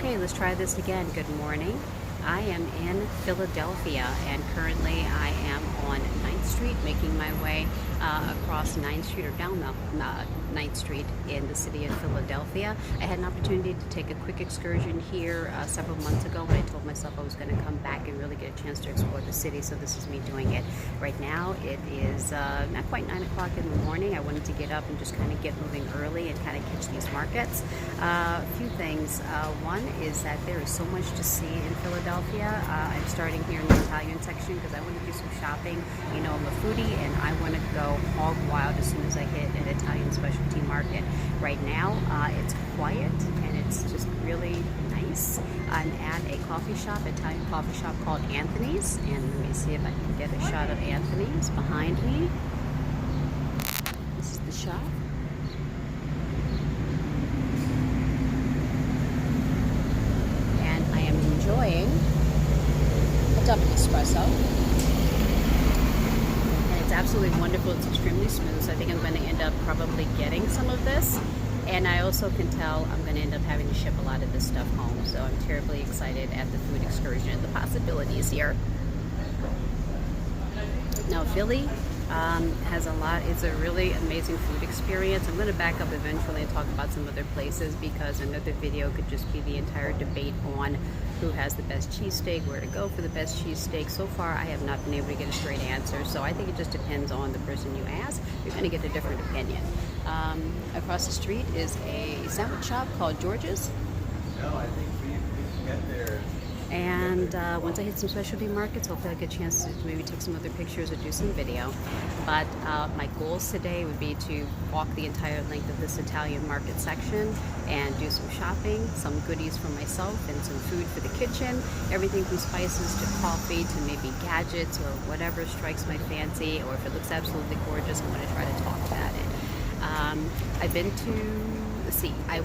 Okay, let's try this again. Good morning. I am in Philadelphia and currently I am on 9th Street making my way across 9th Street or down the 9th Street in the city of Philadelphia. I had an opportunity to take a quick excursion here several months ago, but I told myself I was going to come back and really get a chance to explore the city, so this is me doing it. Right now it is not quite 9 o'clock in the morning. I wanted to get up and just kind of get moving early and kind of catch these markets. A few things. One is that there is so much to see in Philadelphia. I'm starting here in the Italian section because I want to do some shopping. You know, I'm a foodie and I want to go hog wild as soon as I hit an Italian specialty market. Right now, it's quiet and it's just really nice. I'm at a coffee shop, Italian coffee shop called Anthony's, and let me see if I can get a shot of Anthony's behind me. This is the shop. And I am enjoying a double espresso. And it's absolutely wonderful. It's extremely smooth, so I think I'm going to end up probably getting some of this. And I also can tell I'm going to end up having to ship a lot of this stuff home. So I'm terribly excited at the food excursion and the possibilities here. Now Philly has a lot. It's a really amazing food experience. I'm going to back up eventually and talk about some other places because another video could just be the entire debate on who has the best cheesesteak, where to go for the best cheesesteak. So far I have not been able to get a straight answer, so I think it just depends on the person you ask. You're going to get a different opinion. Across the street is a sandwich shop called George's. No, I think we can get there. And once I hit some specialty markets, hopefully I'll get a chance to maybe take some other pictures or do some video. But my goals today would be to walk the entire length of this Italian market section and do some shopping, some goodies for myself and some food for the kitchen, everything from spices to coffee to maybe gadgets or whatever strikes my fancy, or if it looks absolutely gorgeous, I'm going to try to talk about it. I've been to, let's see, I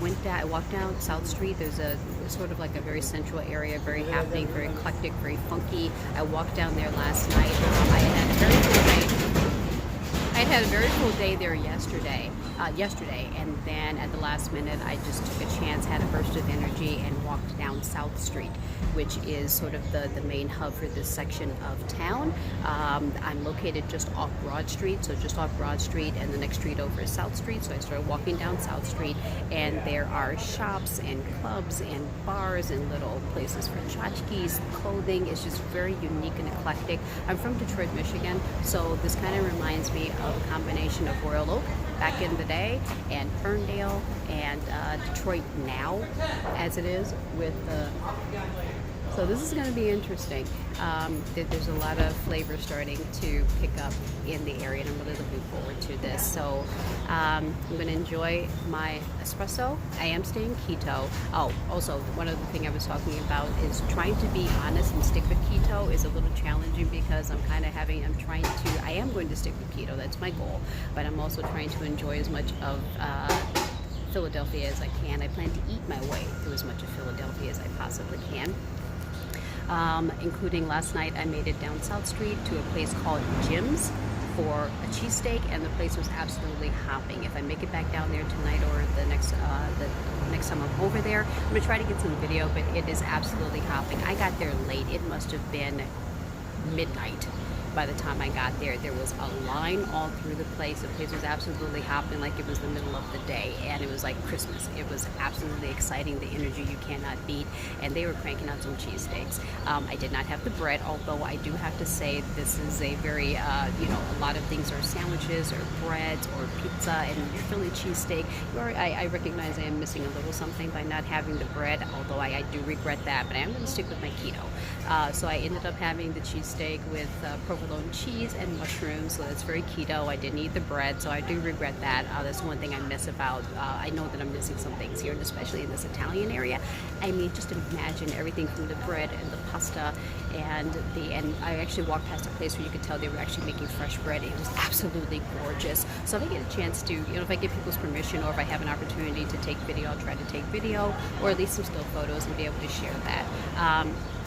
walked down South Street. There's a sort of like a very central area, very happening, very eclectic, very funky. I walked down there last night. I had a very full day there yesterday, and then at the last minute I just took a chance, had a burst of energy, and walked down South Street, which is sort of the main hub for this section of town. I'm located just off Broad Street, so just off Broad Street, and the next street over is South Street. So I started walking down South Street, and there are shops and clubs and bars and little places for tchotchkes, clothing. It's just very unique and eclectic. I'm from Detroit, Michigan, so this kind of reminds me of a combination of Royal Oak back in the day and Ferndale and Detroit now as it is with so this is going to be interesting. There's a lot of flavor starting to pick up in the area, and I'm really looking forward to this. So I'm going to enjoy my espresso. I am staying keto. Oh, also, one other thing I was talking about is trying to be honest and stick with keto is a little challenging because I am going to stick with keto. That's my goal, but I'm also trying to enjoy as much of Philadelphia as I can. I plan to eat my way through as much of Philadelphia as I possibly can. Including last night I made it down South Street to a place called Jim's for a cheesesteak, and the place was absolutely hopping. If I make it back down there tonight or the next time I'm over there, I'm going to try to get some video, but it is absolutely hopping. I got there late. It must have been midnight. By the time I got there, there was a line all through the place. The place was absolutely hopping like it was the middle of the day, and it was like Christmas. It was absolutely exciting, the energy you cannot beat, and they were cranking out some cheesesteaks. I did not have the bread, although I do have to say this is a very, a lot of things are sandwiches or breads or pizza, and Philly cheesesteak. I recognize I am missing a little something by not having the bread, although I do regret that, but I am going to stick with my keto. So I ended up having the cheesesteak with provolone cheese and mushrooms, so that's very keto. I didn't eat the bread, so I do regret that. That's one thing I miss about, I know that I'm missing some things here, and especially in this Italian area. I mean, just imagine everything from the bread and the pasta and I actually walked past a place where you could tell they were actually making fresh bread. It was absolutely gorgeous. So if I get a chance to, if I get people's permission or if I have an opportunity to take video, I'll try to take video or at least some still photos and be able to share that.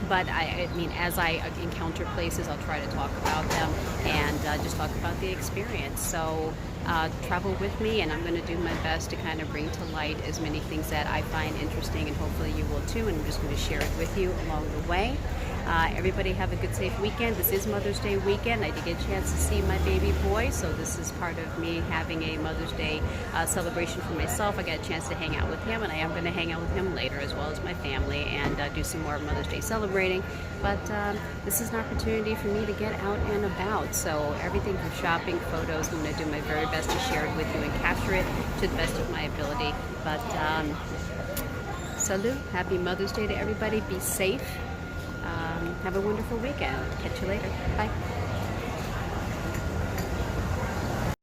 But I mean, as I encounter places, I'll try to talk about them and just talk about the experience. So travel with me, and I'm going to do my best to kind of bring to light as many things that I find interesting, and hopefully you will too, and I'm just going to share it with you along the way. Everybody have a good, safe weekend. This is Mother's Day weekend. I did get a chance to see my baby boy, so this is part of me having a Mother's Day celebration for myself. I got a chance to hang out with him, and I am going to hang out with him later, as well as my family, and do some more Mother's Day celebrating. But this is an opportunity for me to get out and about. So everything from shopping, photos, I'm going to do my very best to share it with you and capture it to the best of my ability. But salut, happy Mother's Day to everybody. Be safe. Have a wonderful weekend. Catch you later. Bye.